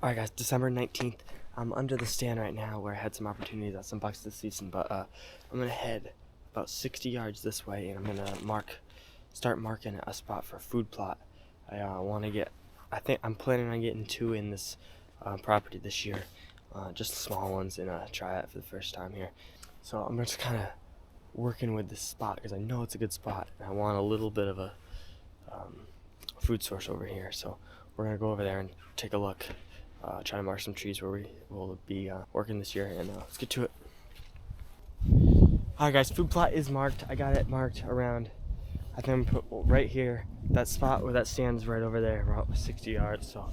Alright guys, December 19th. I'm under the stand right now where I had some opportunities at some bucks this season, but I'm going to head about 60 yards this way and I'm going to start marking a spot for a food plot. I think I'm planning on getting 2 in this property this year, just small ones, and try it for the first time here. So I'm just kind of working with this spot because I know it's a good spot and I want a little bit of a food source over here. So we're going to go over there and take a look. Try to mark some trees where we will be working this year, and let's get to it. Alright guys, food plot is marked. I got it marked around, I think I'm put right here. That spot where that stands right over there, about 60 yards. So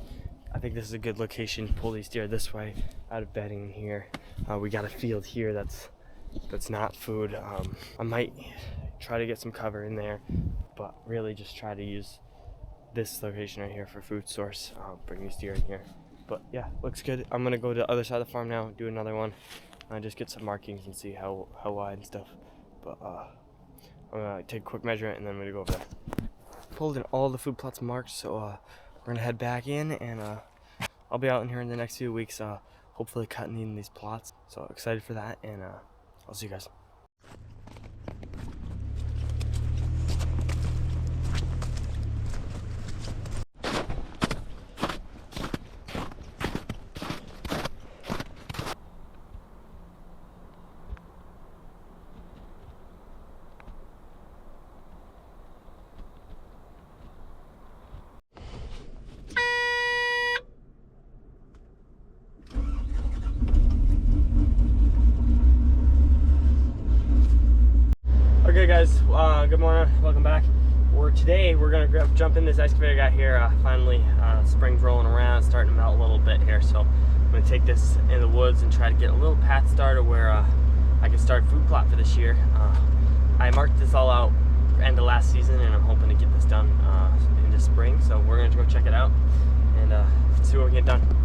I think this is a good location to pull these deer this way, out of bedding here. We got a field here that's not food. I might try to get some cover in there, but really just try to use this location right here for food source. Bring these deer in here. But yeah, looks good. I'm gonna go to the other side of the farm now, do another one, just get some markings and see how wide and stuff. But I'm gonna take a quick measurement and then I'm gonna go over there. Pulled in all the food plots marked, so we're gonna head back in, and I'll be out in here in the next few weeks, hopefully cutting in these plots. So excited for that, and I'll see you guys. Okay guys, good morning, welcome back. Today we're gonna jump in this excavator got here. Finally, spring's rolling around, starting to melt a little bit here, so I'm gonna take this in the woods and try to get a little path started where I can start a food plot for this year. I marked this all out end of last season, and I'm hoping to get this done into spring, so we're gonna go check it out and see what we can get done.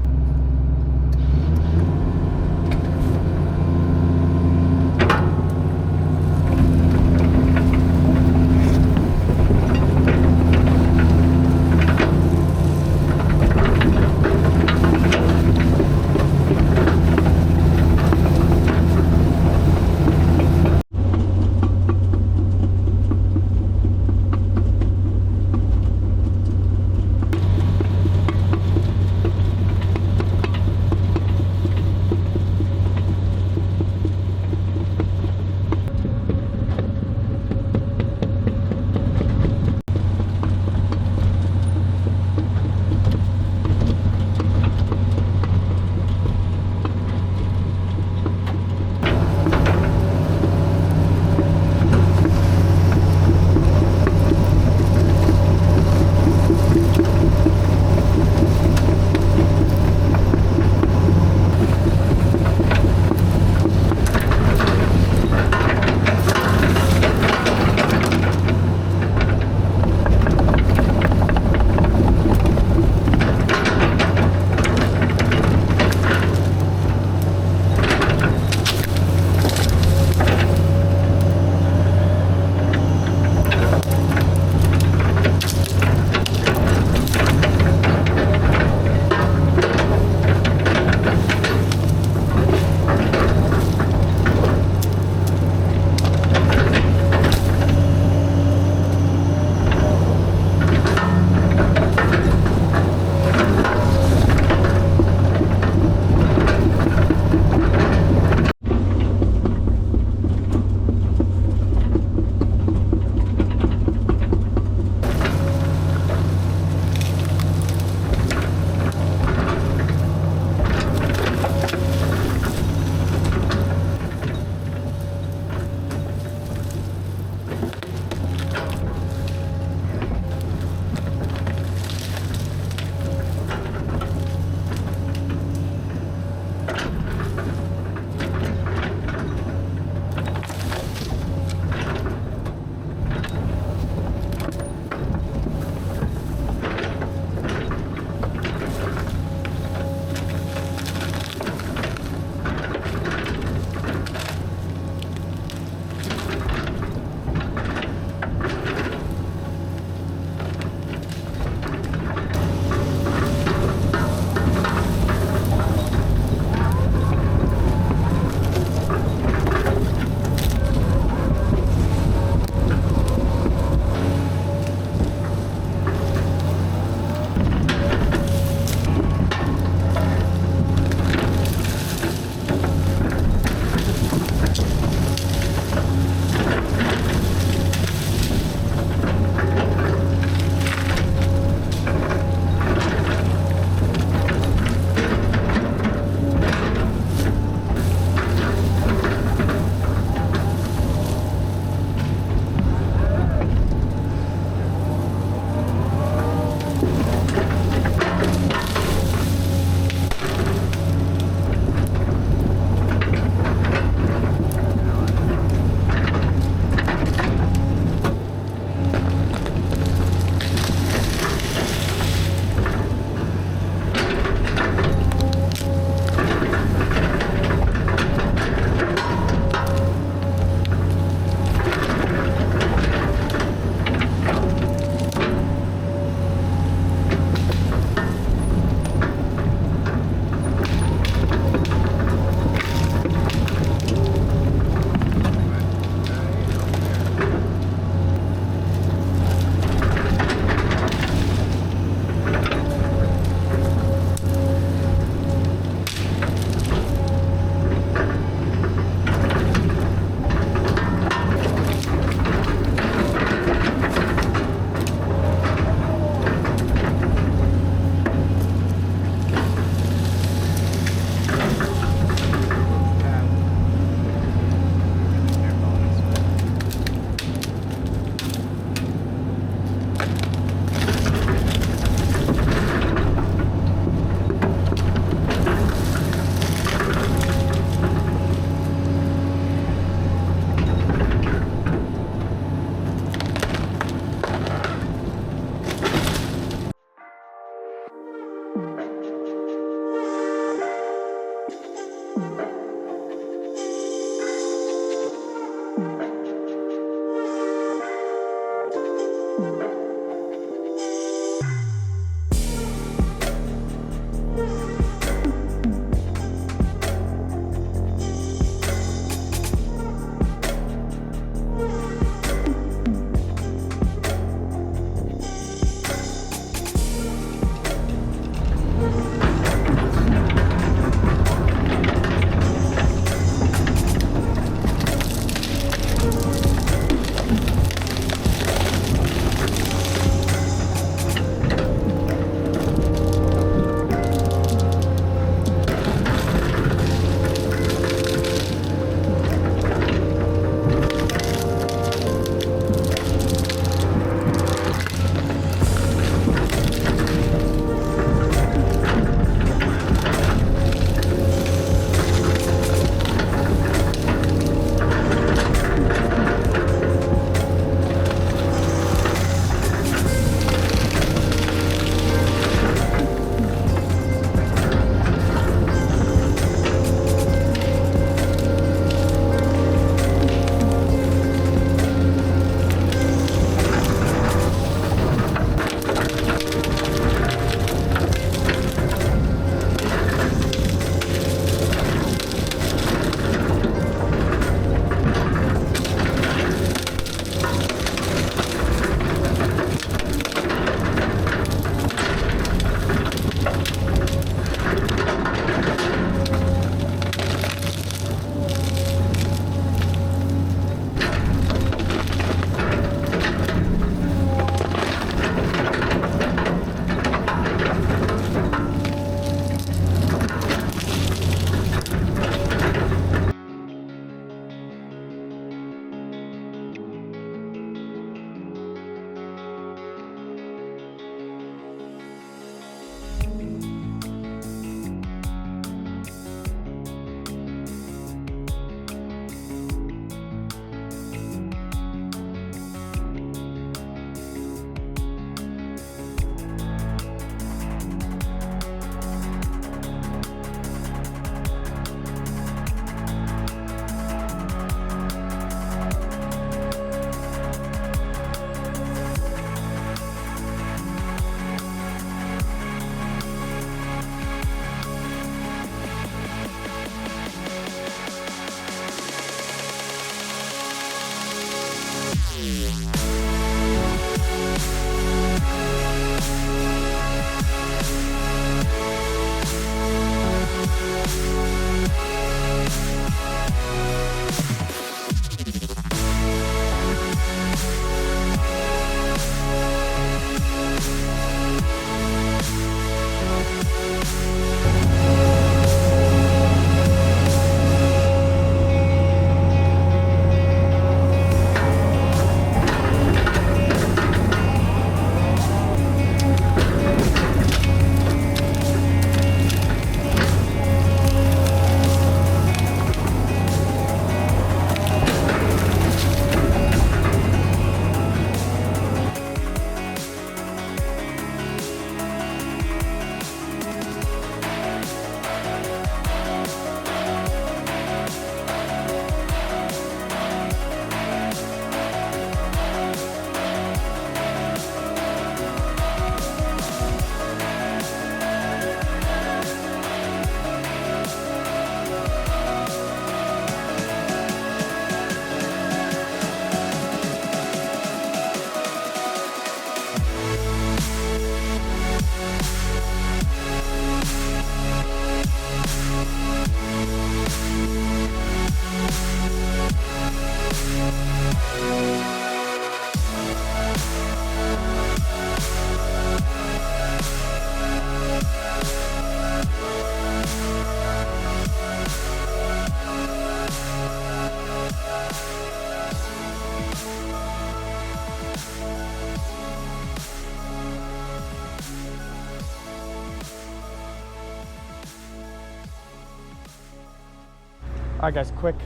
Alright guys, quick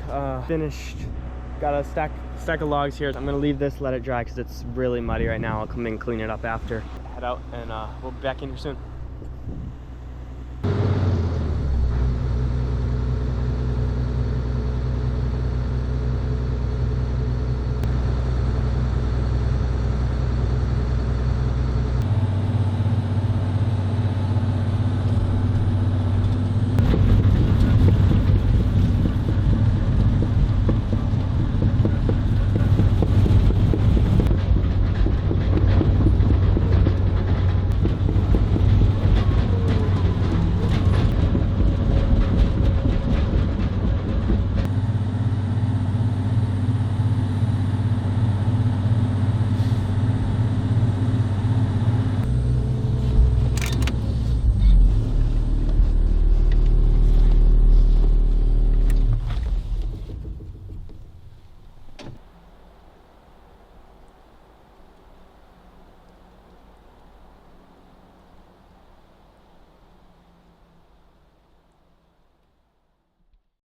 finished. Got a stack of logs here. I'm gonna leave this, let it dry because it's really muddy right now. I'll come in and clean it up after. Head out and we'll be back in here soon.